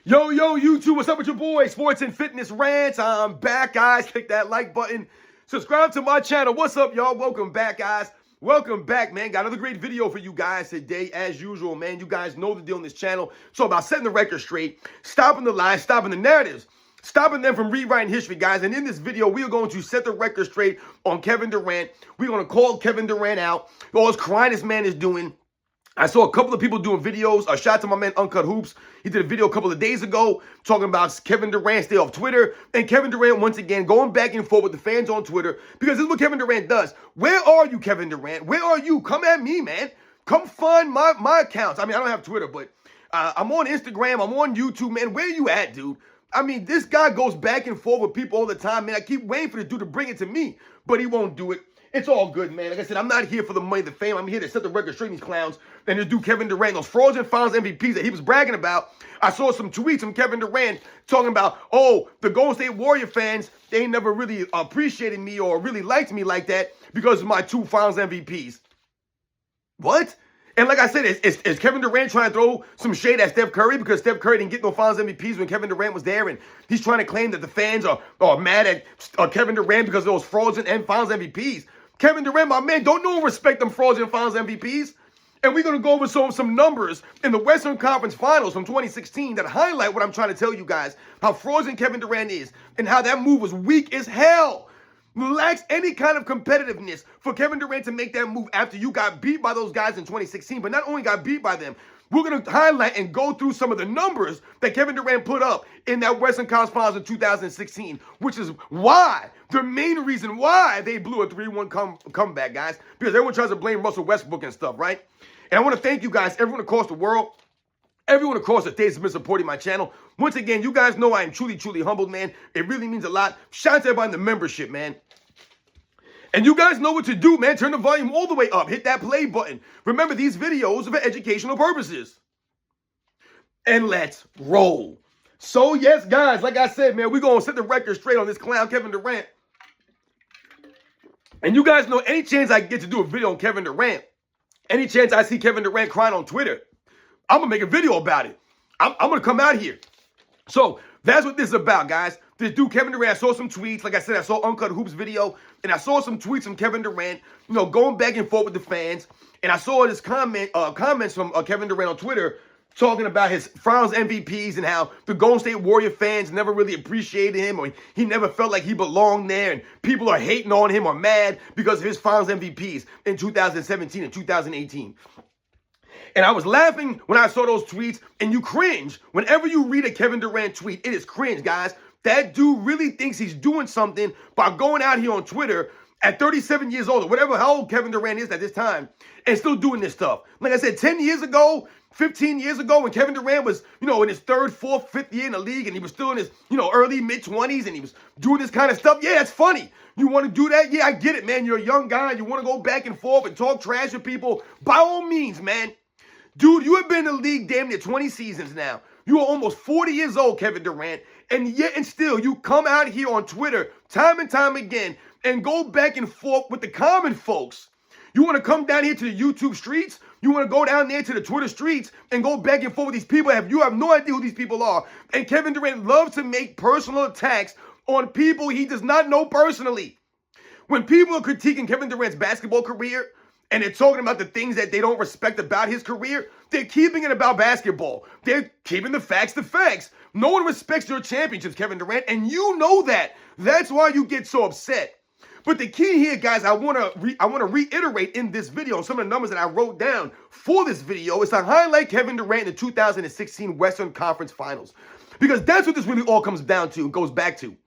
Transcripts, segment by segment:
Yo, YouTube, what's up with your boy? Sports and Fitness Rants. I'm back, guys. Click that like button. Subscribe to my channel. What's up, y'all? Welcome back, guys. Welcome back, man. Got another great video for you guys today, as usual, man. You guys know the deal on this channel. So about setting the record straight, stopping the lies, stopping the narratives, stopping them from rewriting history, guys. And in this video, we are going to set the record straight on Kevin Durant. We're going to call Kevin Durant out. All this crying this man is doing. I saw a couple of people doing videos. A shout out to my man Uncut Hoops. He did a video a couple of days ago talking about Kevin Durant stay off Twitter. And Kevin Durant, once again, going back and forth with the fans on Twitter. Because this is what Kevin Durant does. Where are you, Kevin Durant? Where are you? Come at me, man. Come find my accounts. I mean, I don't have Twitter, but I'm on Instagram. I'm on YouTube, man. Where you at, dude? I mean, this guy goes back and forth with people all the time, man. I keep waiting for the dude to bring it to me, but he won't do it. It's all good, man. Like I said, I'm not here for the money, the fame. I'm here to set the record straight, these clowns. And to do Kevin Durant, those fraudulent finals MVPs that he was bragging about. I saw some tweets from Kevin Durant talking about, oh, the Golden State Warrior fans, they never really appreciated me or really liked me like that because of my 2 finals MVPs. What? And like I said, is Kevin Durant trying to throw some shade at Steph Curry because Steph Curry didn't get no finals MVPs when Kevin Durant was there, and he's trying to claim that the fans are mad at Kevin Durant because of those fraudulent and finals MVPs. Kevin Durant, my man, don't no one respect them fraudulent finals MVPs. And we're going to go over some numbers in the Western Conference Finals from 2016 that highlight what I'm trying to tell you guys, how fraudulent Kevin Durant is and how that move was weak as hell. Lacks any kind of competitiveness for Kevin Durant to make that move after you got beat by those guys in 2016, but not only got beat by them, we're going to highlight and go through some of the numbers that Kevin Durant put up in that Western Conference Finals in 2016, which is why, the main reason why they blew a 3-1 comeback, guys, because everyone tries to blame Russell Westbrook and stuff, right? And I want to thank you guys, everyone across the world, everyone across the states has been supporting my channel. Once again, you guys know I am truly, truly humbled, man. It really means a lot. Shout out to everybody in the membership, man. And you guys know what to do, man. Turn the volume all the way up. Hit that play button. Remember, these videos are for educational purposes. And let's roll. So, yes, guys, like I said, man, we're going to set the record straight on this clown, Kevin Durant. And you guys know any chance I get to do a video on Kevin Durant, any chance I see Kevin Durant crying on Twitter, I'm going to make a video about it. I'm going to come out here. So, that's what this is about, guys. This dude, Kevin Durant, I saw some tweets. Like I said, I saw Uncut Hoops video, and I saw some tweets from Kevin Durant, you know, going back and forth with the fans. And I saw this comments from Kevin Durant on Twitter talking about his finals MVPs and how the Golden State Warrior fans never really appreciated him, or he never felt like he belonged there, and people are hating on him or mad because of his finals MVPs in 2017 and 2018. And I was laughing when I saw those tweets, and you cringe. Whenever you read a Kevin Durant tweet, it is cringe, guys. That dude really thinks he's doing something by going out here on Twitter at 37 years old, or whatever, how old Kevin Durant is at this time, and still doing this stuff. Like I said, 10 years ago, 15 years ago, when Kevin Durant was, you know, in his 3rd, 4th, 5th year in the league, and he was still in his, you know, early, mid-20s, and he was doing this kind of stuff, yeah, it's funny. You want to do that? Yeah, I get it, man. You're a young guy. You want to go back and forth and talk trash to people. By all means, man. Dude, you have been in the league damn near 20 seasons now. You are almost 40 years old, Kevin Durant, and yet and still you come out here on Twitter time and time again and go back and forth with the common folks. You want to come down here to the YouTube streets? You want to go down there to the Twitter streets and go back and forth with these people? You have no idea who these people are. And Kevin Durant loves to make personal attacks on people he does not know personally. When people are critiquing Kevin Durant's basketball career, and they're talking about the things that they don't respect about his career, they're keeping it about basketball. They're keeping the facts the facts. No one respects your championships, Kevin Durant, and you know that. That's why you get so upset. But the key here, guys, I want to reiterate in this video some of the numbers that I wrote down for this video is to highlight Kevin Durant in the 2016 Western Conference Finals. Because that's what this really all comes down to and goes back to.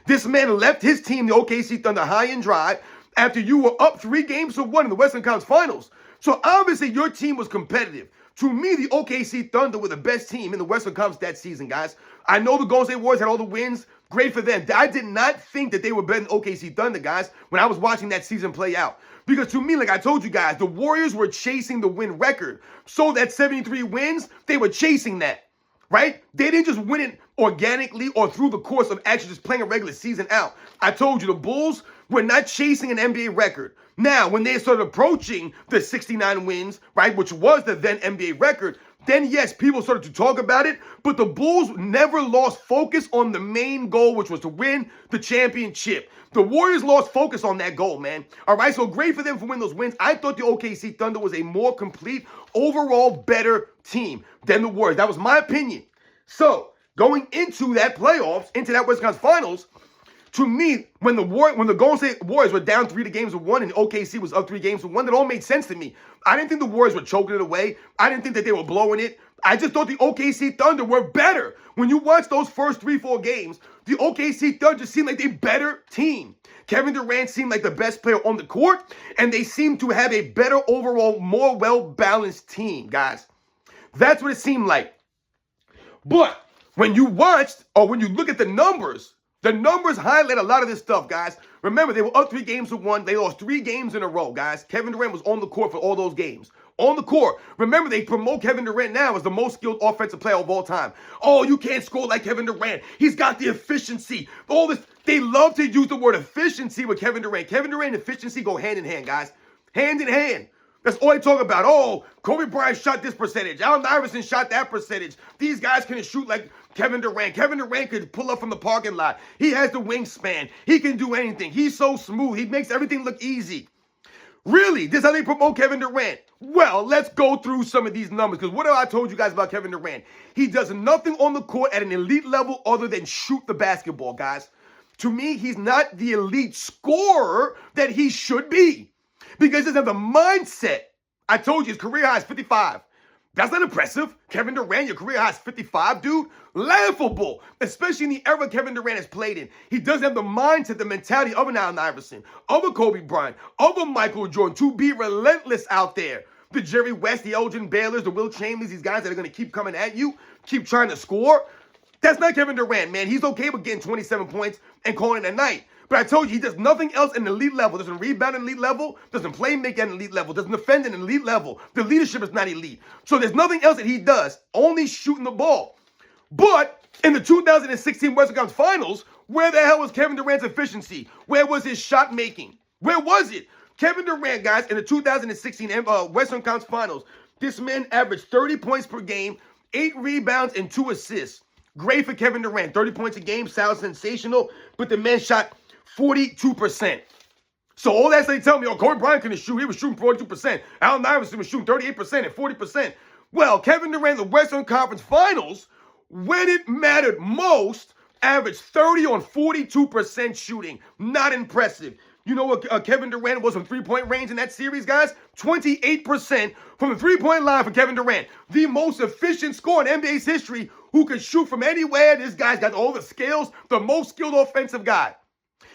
This man left his team, the OKC Thunder, high and dry, after you were up 3-1 in the Western Conference Finals. So obviously your team was competitive. To me, the OKC Thunder were the best team in the Western Conference that season, guys. I know the Golden State Warriors had all the wins. Great for them. I did not think that they were better than OKC Thunder, guys, when I was watching that season play out. Because to me, like I told you guys, the Warriors were chasing the win record. So that 73 wins, they were chasing that, right? They didn't just win it organically or through the course of actually just playing a regular season out. I told you, the Bulls were not chasing an NBA record. Now, when they started approaching the 69 wins, right, which was the then NBA record, then yes, people started to talk about it, but the Bulls never lost focus on the main goal, which was to win the championship. The Warriors lost focus on that goal, man. All right, so great for them for winning those wins. I thought the OKC Thunder was a more complete, overall better team than the Warriors. That was my opinion. So, going into that playoffs, into that Western Conference Finals, to me, when the Golden State Warriors were down 3-1 and OKC was up 3-1, that all made sense to me. I didn't think the Warriors were choking it away. I didn't think that they were blowing it. I just thought the OKC Thunder were better. When you watch those first 3-4 games, the OKC Thunder seemed like a better team. Kevin Durant seemed like the best player on the court, and they seemed to have a better overall, more well-balanced team, guys. That's what it seemed like. But when you watched, or when you look at the numbers highlight a lot of this stuff, guys. Remember, they were up 3-1. They lost 3 games in a row, guys. Kevin Durant was on the court for all those games. On the court. Remember, they promote Kevin Durant now as the most skilled offensive player of all time. Oh, you can't score like Kevin Durant. He's got the efficiency. All this. They love to use the word efficiency with Kevin Durant. Kevin Durant and efficiency go hand in hand, guys. Hand in hand. That's all they talk about. Oh, Kobe Bryant shot this percentage. Allen Iverson shot that percentage. These guys can shoot like Kevin Durant. Kevin Durant could pull up from the parking lot. He has the wingspan. He can do anything. He's so smooth. He makes everything look easy. Really? This is how they promote Kevin Durant? Well, let's go through some of these numbers, because what have I told you guys about Kevin Durant? He does nothing on the court at an elite level other than shoot the basketball, guys. To me, he's not the elite scorer that he should be, because he doesn't have the mindset. I told you his career high is 55. That's not impressive. Kevin Durant, your career high is 55, dude. Laughable, especially in the era Kevin Durant has played in. He doesn't have the mindset, the mentality of an Allen Iverson, of a Kobe Bryant, of a Michael Jordan, to be relentless out there. The Jerry West, the Elgin Baylors, the Will Chamberlains, these guys that are going to keep coming at you, keep trying to score. That's not Kevin Durant, man. He's okay with getting 27 points and calling it a night. But I told you, he does nothing else in the elite level. Doesn't rebound at an elite level. Doesn't play make at an elite level. Doesn't defend at an elite level. The leadership is not elite. So there's nothing else that he does. Only shooting the ball. But in the 2016 Western Conference Finals, where the hell was Kevin Durant's efficiency? Where was his shot making? Where was it? Kevin Durant, guys, in the 2016 Western Conference Finals, this man averaged 30 points per game, 8 rebounds, and 2 assists. Great for Kevin Durant. 30 points a game sounds sensational, but the man shot 42%. So all that's they tell me, oh, Kobe Bryant couldn't shoot. He was shooting 42%. Allen Iverson was shooting 38% and 40%. Well, Kevin Durant, the Western Conference Finals, when it mattered most, averaged 30 on 42% shooting. Not impressive. You know what Kevin Durant was from three-point range in that series, guys? 28% from the three-point line for Kevin Durant. The most efficient scorer in NBA's history who can shoot from anywhere. This guy's got all the skills, the most skilled offensive guy.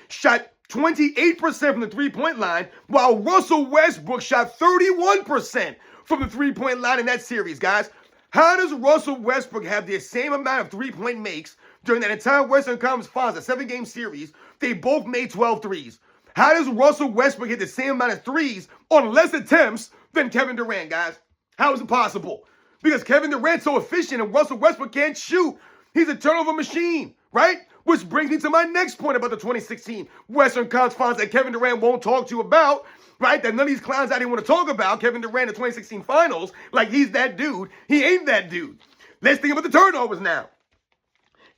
Shot 28% from the three-point line, while Russell Westbrook shot 31% from the three-point line in that series, guys. How does Russell Westbrook have the same amount of three-point makes during that entire Western Conference Finals, a 7-game series? They both made 12 threes. How does Russell Westbrook get the same amount of threes on less attempts than Kevin Durant, guys? How is it possible? Because Kevin Durant's so efficient and Russell Westbrook can't shoot. He's a turnover machine, right? Which brings me to my next point about the 2016 Western Conference Finals that Kevin Durant won't talk to you about, right? That none of these clowns I didn't want to talk about, Kevin Durant in the 2016 Finals, like he's that dude. He ain't that dude. Let's think about the turnovers now.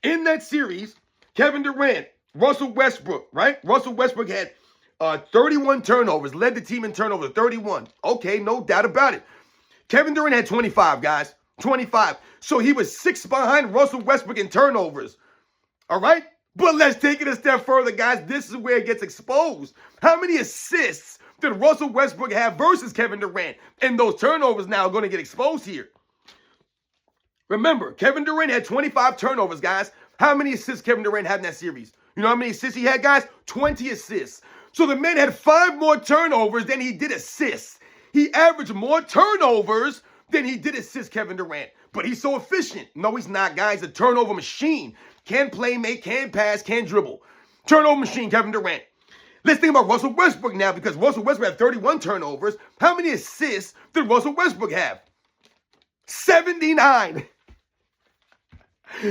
In that series, Kevin Durant, Russell Westbrook, right? Russell Westbrook had 31 turnovers, led the team in turnovers, 31. Okay, no doubt about it. Kevin Durant had 25, guys, 25. So he was 6 behind Russell Westbrook in turnovers. All right? But let's take it a step further, guys. This is where it gets exposed. How many assists did Russell Westbrook have versus Kevin Durant? And those turnovers now are going to get exposed here. Remember, Kevin Durant had 25 turnovers, guys. How many assists Kevin Durant had in that series? You know how many assists he had, guys? 20 assists. So the man had 5 more turnovers than he did assists. He averaged more turnovers than he did assists, Kevin Durant. But he's so efficient. No, he's not, guys. A turnover machine. Can play, make, can pass, can dribble. Turnover machine, Kevin Durant. Let's think about Russell Westbrook now, because Russell Westbrook had 31 turnovers. How many assists did Russell Westbrook have? 79.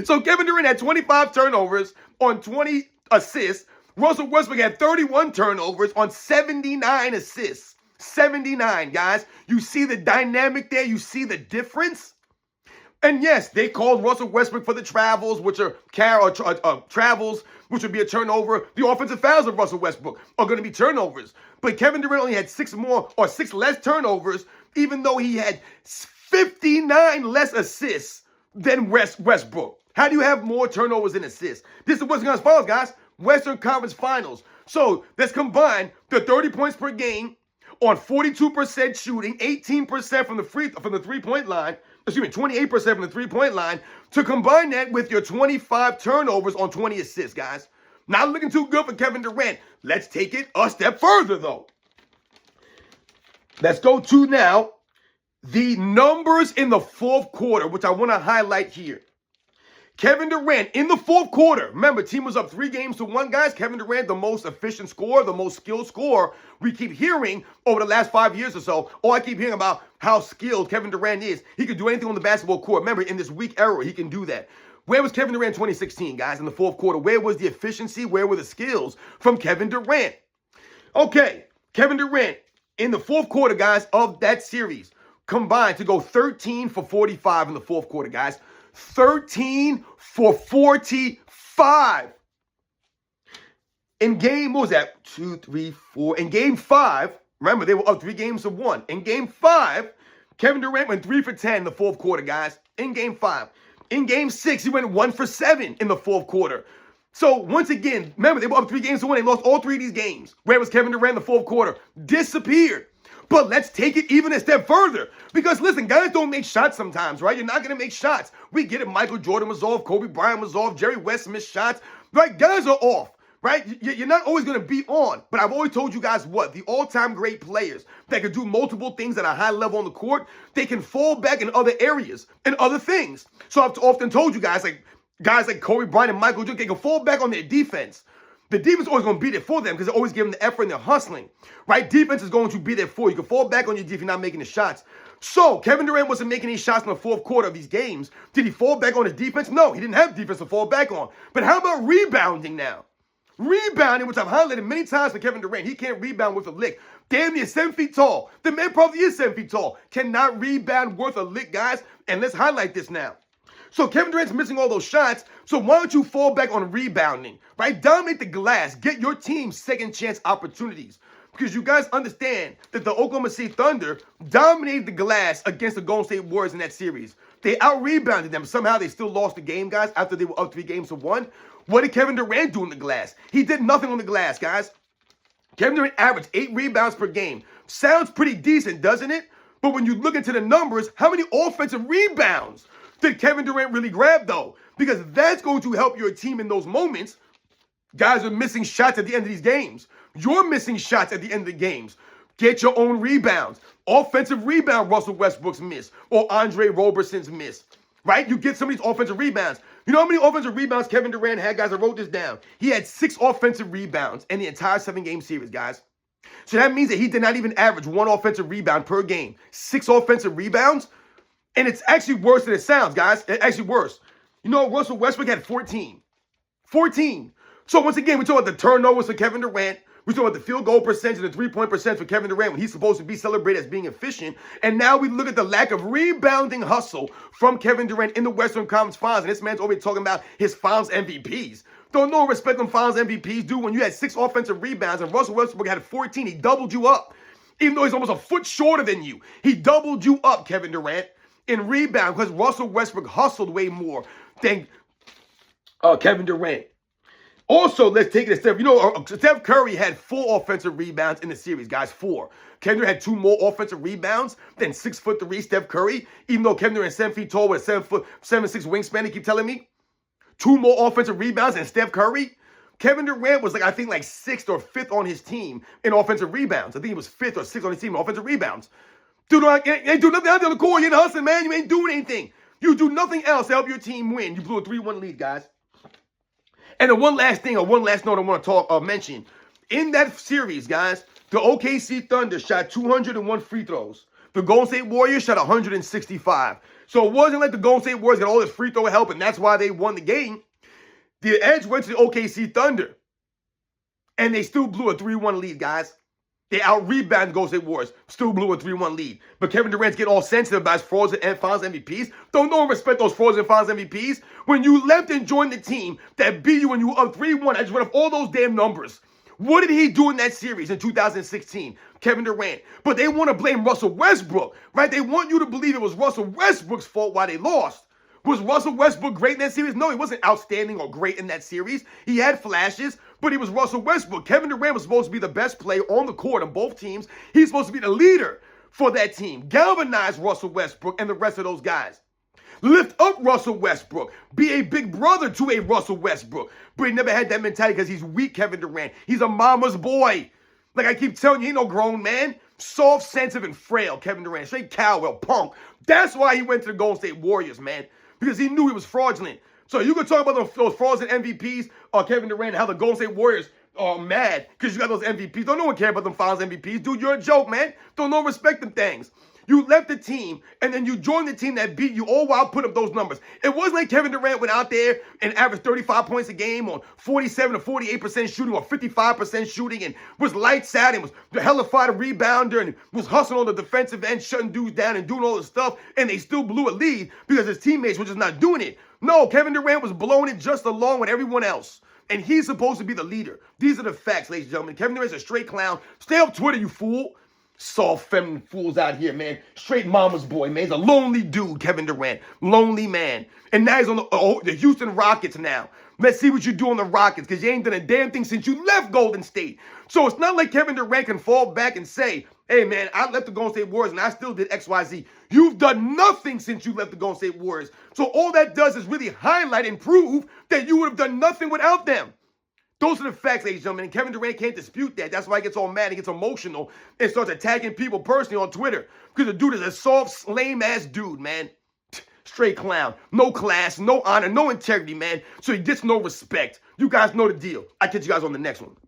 So Kevin Durant had 25 turnovers on 20 assists. Russell Westbrook had 31 turnovers on 79 assists. 79, guys. You see the dynamic there? You see the difference? And yes, they called Russell Westbrook for the travels, which are travels, which would be a turnover. The offensive fouls of Russell Westbrook are going to be turnovers. But Kevin Durant only had 6 less turnovers, even though he had 59 less assists than Westbrook. How do you have more turnovers than assists? This is the Western Conference Finals, guys. Western Conference Finals. So let's combine the 30 points per game on 42% shooting, 18% from the 3-point line. 28% from the 3-point line, to combine that with your 25 turnovers on 20 assists, guys. Not looking too good for Kevin Durant. Let's take it a step further, though. Let's go to now the numbers in the fourth quarter, which I want to highlight here. Kevin Durant in the fourth quarter. Remember, team was up 3-1, guys. Kevin Durant, the most efficient scorer, the most skilled scorer. We keep hearing over the last 5 years or so. I keep hearing about how skilled Kevin Durant is. He can do anything on the basketball court. Remember, in this weak era, he can do that. Where was Kevin Durant 2016, guys, in the fourth quarter? Where was the efficiency? Where were the skills from Kevin Durant? Okay, Kevin Durant in the fourth quarter, guys, of that series combined to go 13 for 45 in the fourth quarter, guys. 13 for 45. In game, what was that? 2, 3, 4. In game 5, remember, they were up 3-1. In game 5, Kevin Durant went 3 for 10 in the fourth quarter, guys. In game 5. In game 6, he went 1 for 7 in the fourth quarter. So, once again, remember, they were up 3-1. They lost all 3 of these games. Where was Kevin Durant in the fourth quarter? Disappeared. But let's take it even a step further. Because, listen, guys don't make shots sometimes, right? You're not going to make shots. We get it. Michael Jordan was off. Kobe Bryant was off. Jerry West missed shots. Right? Guys are off, right? You're not always going to be on. But I've always told you guys what? The all-time great players that can do multiple things at a high level on the court, they can fall back in other areas and other things. So I've often told you guys like Kobe Bryant and Michael Jordan, they can fall back on their defense. The defense is always going to be there for them because they're always giving the effort and they're hustling, right? Defense is going to be there for you. You can fall back on your defense if you're not making the shots. So, Kevin Durant wasn't making any shots in the fourth quarter of these games. Did he fall back on his defense? No, he didn't have defense to fall back on. But how about rebounding now? Rebounding, which I've highlighted many times for Kevin Durant. He can't rebound worth a lick. Damn near 7 feet tall. The man probably is 7 feet tall. Cannot rebound worth a lick, guys. And let's highlight this now. So Kevin Durant's missing all those shots, so why don't you fall back on rebounding, right? Dominate the glass. Get your team second chance opportunities. Because you guys understand that the Oklahoma City Thunder dominated the glass against the Golden State Warriors in that series. They out-rebounded them. Somehow they still lost the game, guys, after they were up 3-1. What did Kevin Durant do in the glass? He did nothing on the glass, guys. Kevin Durant averaged 8 rebounds per game. Sounds pretty decent, doesn't it? But when you look into the numbers, how many offensive rebounds did Kevin Durant really grab, though? Because that's going to help your team in those moments. Guys are missing shots at the end of these games. You're missing shots at the end of the games. Get your own rebounds. Offensive rebound, Russell Westbrook's miss, or Andre Roberson's miss, right? You get some of these offensive rebounds. You know how many offensive rebounds Kevin Durant had, guys? I wrote this down. He had 6 offensive rebounds in the entire 7-game series, guys. So that means that he did not even average 1 offensive rebound per game. 6 offensive rebounds? And it's actually worse than it sounds, guys. It's actually worse. You know, Russell Westbrook had 14. 14. So once again, we talk about the turnovers for Kevin Durant. We talk about the field goal percentage and the 3-point percentage for Kevin Durant when he's supposed to be celebrated as being efficient. And now we look at the lack of rebounding hustle from Kevin Durant in the Western Conference Finals. And this man's already talking about his Finals MVPs. Don't know respect them Finals MVPs do when you had 6 offensive rebounds and Russell Westbrook had 14. He doubled you up. Even though he's almost a foot shorter than you. He doubled you up, Kevin Durant, in rebound because Russell Westbrook hustled way more than Kevin Durant. Also, let's take it a step. You know, Steph Curry had 4 offensive rebounds in the series, guys. 4. Kevin Durant had 2 more offensive rebounds than 6'3" Steph Curry. Even though Kevin Durant 7 feet tall with a 7'6" wingspan, they keep telling me. 2 more offensive rebounds than Steph Curry. Kevin Durant was I think 6th or 5th on his team in offensive rebounds. I think he was 5th or 6th on his team in offensive rebounds. Dude, you ain't do nothing out there on the court. You ain't hustling, man. You ain't doing anything. You do nothing else to help your team win. You blew a 3-1 lead, guys. And then one last thing, or one last note I want to mention. In that series, guys, the OKC Thunder shot 201 free throws. The Golden State Warriors shot 165. So it wasn't like the Golden State Warriors got all this free throw help, and that's why they won the game. The edge went to the OKC Thunder. And they still blew a 3-1 lead, guys. They out-rebounded Golden State Warriors. Still blew a 3-1 lead. But Kevin Durant's getting all sensitive about his frauds and finals MVPs. Don't no one respect those frauds and finals MVPs. When you left and joined the team that beat you when you were up 3-1, I just read off all those damn numbers. What did he do in that series in 2016? Kevin Durant. But they want to blame Russell Westbrook, right? They want you to believe it was Russell Westbrook's fault why they lost. Was Russell Westbrook great in that series? No, he wasn't outstanding or great in that series. He had flashes, but he was Russell Westbrook. Kevin Durant was supposed to be the best player on the court on both teams. He's supposed to be the leader for that team. Galvanize Russell Westbrook and the rest of those guys. Lift up Russell Westbrook. Be a big brother to a Russell Westbrook. But he never had that mentality because he's weak, Kevin Durant. He's a mama's boy. Like I keep telling you, he ain't no grown man. Soft, sensitive, and frail, Kevin Durant. Straight cowbell, punk. That's why he went to the Golden State Warriors, man. Because he knew he was fraudulent. So you can talk about those frauds and MVPs, Kevin Durant, how the Golden State Warriors are mad because you got those MVPs. Don't no one care about them finals MVPs. Dude, you're a joke, man. Don't no one respect them things. You left the team, and then you joined the team that beat you all while putting up those numbers. It wasn't like Kevin Durant went out there and averaged 35 points a game on 47 to 48% shooting or 55% shooting and was lights out and was the hellified rebounder and was hustling on the defensive end, shutting dudes down and doing all this stuff, and they still blew a lead because his teammates were just not doing it. No, Kevin Durant was blowing it just along with everyone else. And he's supposed to be the leader. These are the facts, ladies and gentlemen. Kevin Durant's a straight clown. Stay off Twitter, you fool. Soft feminine fools out here, man. Straight mama's boy, man. He's a lonely dude, Kevin Durant. Lonely man. And now he's on the Houston Rockets now. Let's see what you do on the Rockets, because you ain't done a damn thing since you left Golden State. So it's not like Kevin Durant can fall back and say, hey, man, I left the Golden State Warriors and I still did XYZ. You've done nothing since you left the Golden State Warriors. So all that does is really highlight and prove that you would have done nothing without them. Those are the facts, ladies and gentlemen, and Kevin Durant can't dispute that. That's why he gets all mad and gets emotional and starts attacking people personally on Twitter. Because the dude is a soft, lame-ass dude, man. Straight clown. No class, no honor, no integrity, man. So he gets no respect. You guys know the deal. I'll catch you guys on the next one.